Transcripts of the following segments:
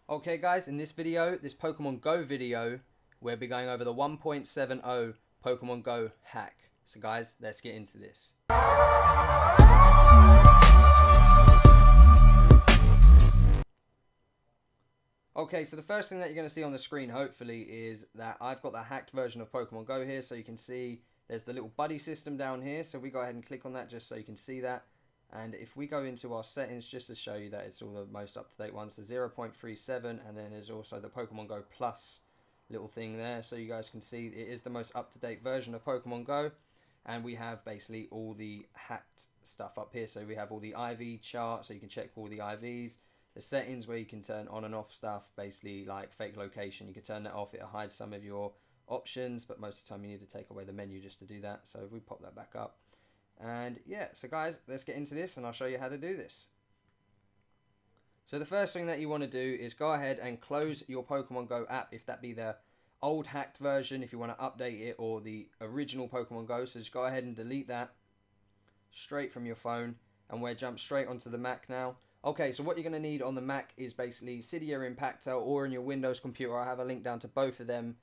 Okay guys, in this video, this Pokemon Go video, we'll be going over the 1.70 Pokemon Go hack. So guys, let's get into this. Okay, so the first thing that you're going to see on the screen, hopefully, is that I've got the hacked version of Pokemon Go here. So you can see there's the little buddy system down here. So we go ahead and click on that just so you can see that. And if we go into our settings, just to show you that it's all the most up-to-date ones, so 0.37, and then there's also the Pokemon Go Plus little thing there. So you guys can see it is the most up-to-date version of Pokemon Go. And we have basically all the hacked stuff up here. So we have all the IV chart, so you can check all the IVs. The settings where you can turn on and off stuff, basically like fake location. You can turn that off, it'll hide some of your options, but most of the time you need to take away the menu just to do that. So if we pop that back up. And yeah, so guys, let's get into this and I'll show you how to do this. So the first thing that you want to do is go ahead and close your Pokemon Go app, if that be the old hacked version, if you want to update it, or the original Pokemon Go. So just go ahead and delete that straight from your phone, and we'll jump straight onto the Mac now. Okay, so what you're going to need on the Mac is basically Cydia Impactor, or in your Windows computer. I have a link down to both of them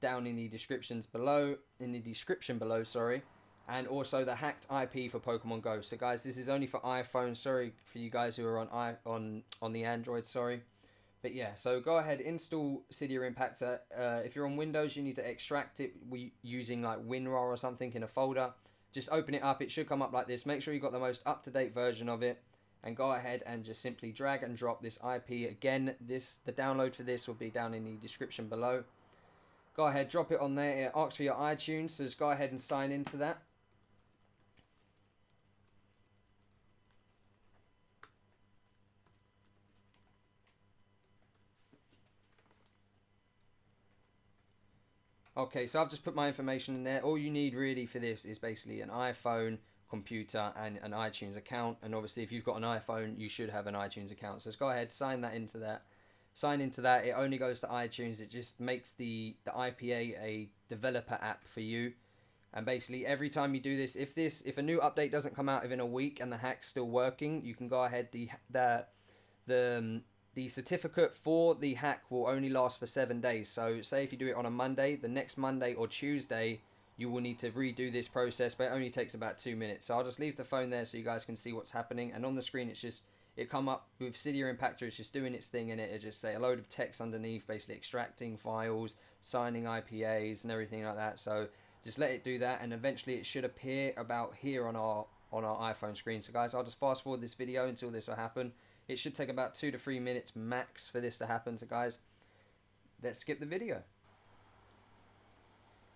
down in the description below, sorry. And also the hacked IP for Pokemon Go. So guys, this is only for iPhone. Sorry for you guys who are on the Android, sorry. But yeah, so go ahead, install Cydia Impactor. If you're on Windows, you need to extract it using like WinRAR or something in a folder. Just open it up, it should come up like this. Make sure you've got the most up-to-date version of it. And go ahead and just simply drag and drop this IP. Again, the download for this will be down in the description below. Go ahead, drop it on there. It asks for your iTunes, so just go ahead and sign into that. Okay, so I've just put my information in there. All you need really for this is basically an iPhone, computer, and an iTunes account. And obviously, if you've got an iPhone, you should have an iTunes account. So just go ahead, sign into that. It only goes to iTunes. It just makes the IPA a developer app for you. And basically, every time you do this, if a new update doesn't come out within a week and the hack's still working, you can go ahead. The certificate for the hack will only last for 7 days. So say if you do it on a Monday, the next Monday or Tuesday, you will need to redo this process, but it only takes about 2 minutes. So I'll just leave the phone there so you guys can see what's happening. And on the screen, it come up with Cydia Impactor. It's just doing its thing, and it just say a load of text underneath, basically extracting files, signing IPAs and everything like that. So just let it do that, and eventually it should appear about here on our iPhone screen. So guys, I'll just fast forward this video until this will happen. It should take about 2 to 3 minutes max for this to happen. So guys, let's skip the video.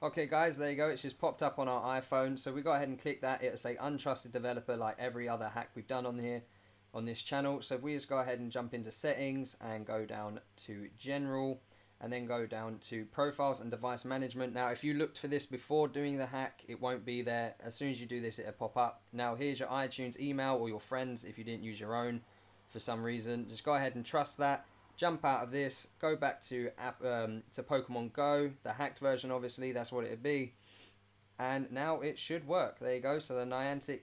Okay guys, there you go. It's just popped up on our iPhone. So we go ahead and click that. It'll say untrusted developer, like every other hack we've done on here on this channel. So if we just go ahead and jump into settings and go down to general, and then go down to profiles and device management. Now if you looked for this before doing the hack, it won't be there. As soon as you do this, it'll pop up. Now here's your iTunes email, or your friends if you didn't use your own for some reason. Just go ahead and trust that. Jump out of this, go back to Pokemon Go, the hacked version, obviously that's what it'd be, and now it should work. There you go. So the Niantic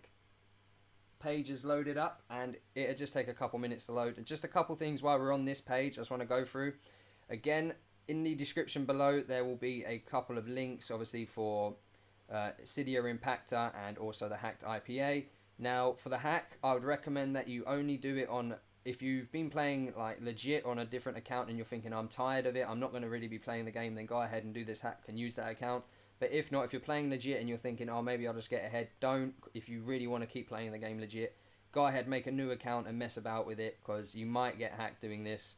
page is loaded up, and it'll just take a couple minutes to load. And just a couple things while we're on this page I just want to go through. Again, in the description below there will be a couple of links, obviously for Cydia Impactor and also the hacked IPA. Now for the hack, I would recommend that you only do it on, if you've been playing like legit on a different account and you're thinking I'm tired of it, I'm not going to really be playing the game, then go ahead and do this hack and use that account. But if not, if you're playing legit and you're thinking, oh maybe I'll just get ahead, don't. If you really want to keep playing the game legit, go ahead, make a new account and mess about with it, because you might get hacked doing this.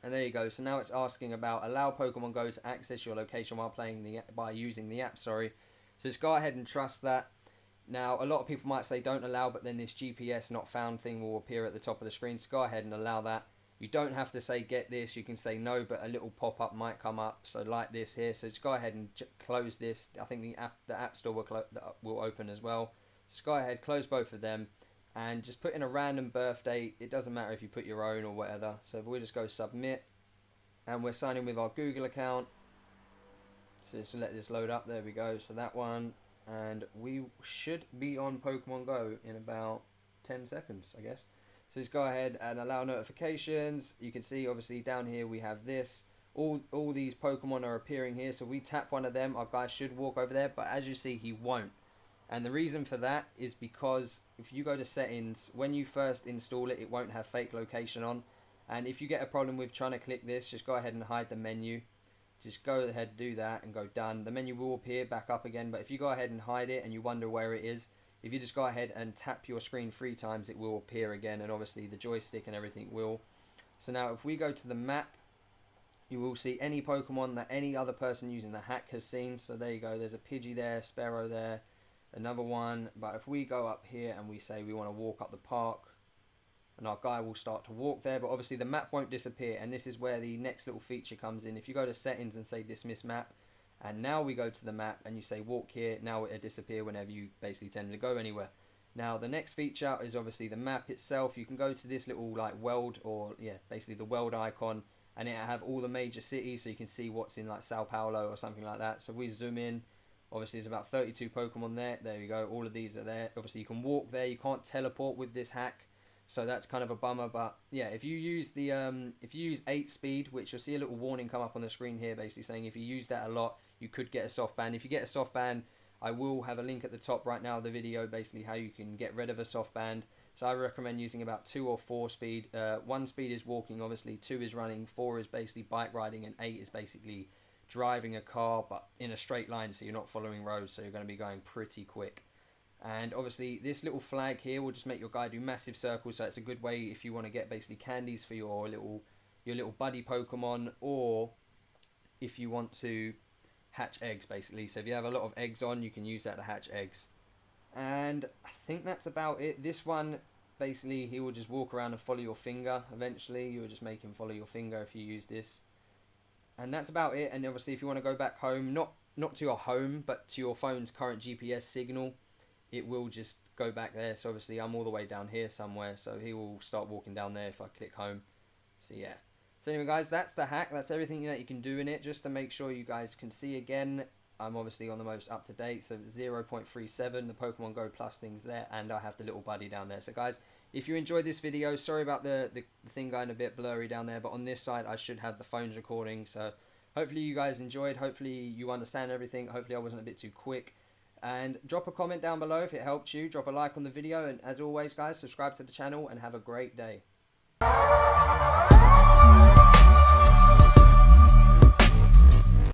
And there you go. So now it's asking about allow Pokemon Go to access your location while by using the app, sorry. So just go ahead and trust that. Now, a lot of people might say don't allow, but then this GPS not found thing will appear at the top of the screen. So go ahead and allow that. You don't have to say get this. You can say no, but a little pop-up might come up. So like this here. So just go ahead and close this. I think the app store will open as well. Just go ahead, close both of them, and just put in a random birth date. It doesn't matter if you put your own or whatever. So we'll just go submit, and we're signing with our Google account. So just let this load up. There we go. So that one. And we should be on Pokemon Go in about 10 seconds, I guess. So just go ahead and allow notifications. You can see obviously down here we have this. All these Pokemon are appearing here. So we tap one of them, our guy should walk over there. But as you see, he won't. And the reason for that is because if you go to settings, when you first install it, it won't have fake location on. And if you get a problem with trying to click this, just go ahead and hide the menu. Just go ahead, do that, and go done. The menu will appear back up again, but if you go ahead and hide it and you wonder where it is, if you just go ahead and tap your screen 3 times, it will appear again, and obviously the joystick and everything will. So now if we go to the map, you will see any Pokemon that any other person using the hack has seen. So there you go, there's a Pidgey there, Sparrow there, another one. But if we go up here and we say we want to walk up the park, and our guy will start to walk there, but obviously the map won't disappear, and this is where the next little feature comes in. If you go to settings and say dismiss map, and now we go to the map and you say walk here, now it'll disappear whenever you basically tend to go anywhere. Now the next feature is obviously the map itself. You can go to this little like world, or yeah, basically the world icon, and it'll have all the major cities, so you can see what's in like Sao Paulo or something like that. So if we zoom in, obviously there's about 32 Pokemon there you go, all of these are there. Obviously you can walk there, you can't teleport with this hack, so that's kind of a bummer. But yeah, if you use the if you use 8 speed, which you'll see a little warning come up on the screen here, basically saying if you use that a lot, you could get a soft ban. If you get a soft ban, I will have a link at the top right now of the video, basically how you can get rid of a soft ban. So I recommend using about 2 or 4 speed. 1 speed is walking, obviously 2 is running, 4 is basically bike riding, and 8 is basically driving a car, but in a straight line, so you're not following roads, so you're going to be going pretty quick. And obviously this little flag here will just make your guy do massive circles, so it's a good way if you want to get basically candies for your little buddy Pokemon, or if you want to hatch eggs basically. So if you have a lot of eggs on, you can use that to hatch eggs. And I think that's about it. This one, basically he will just walk around and follow your finger. Eventually you will just make him follow your finger if you use this. And that's about it. And obviously if you want to go back home, not to your home, but to your phone's current GPS signal, it will just go back there. So obviously I'm all the way down here somewhere, so he will start walking down there if I click home. So yeah. So anyway guys, that's the hack. That's everything that you can do in it. Just to make sure you guys can see again, I'm obviously on the most up to date, so 0.37, the Pokemon Go Plus thing's there, and I have the little buddy down there. So guys, if you enjoyed this video, sorry about the thing going a bit blurry down there, but on this side I should have the phone's recording. So hopefully you guys enjoyed, hopefully you understand everything, hopefully I wasn't a bit too quick. And drop a comment down below if it helped you, drop a like on the video, and as always guys, subscribe to the channel and have a great day.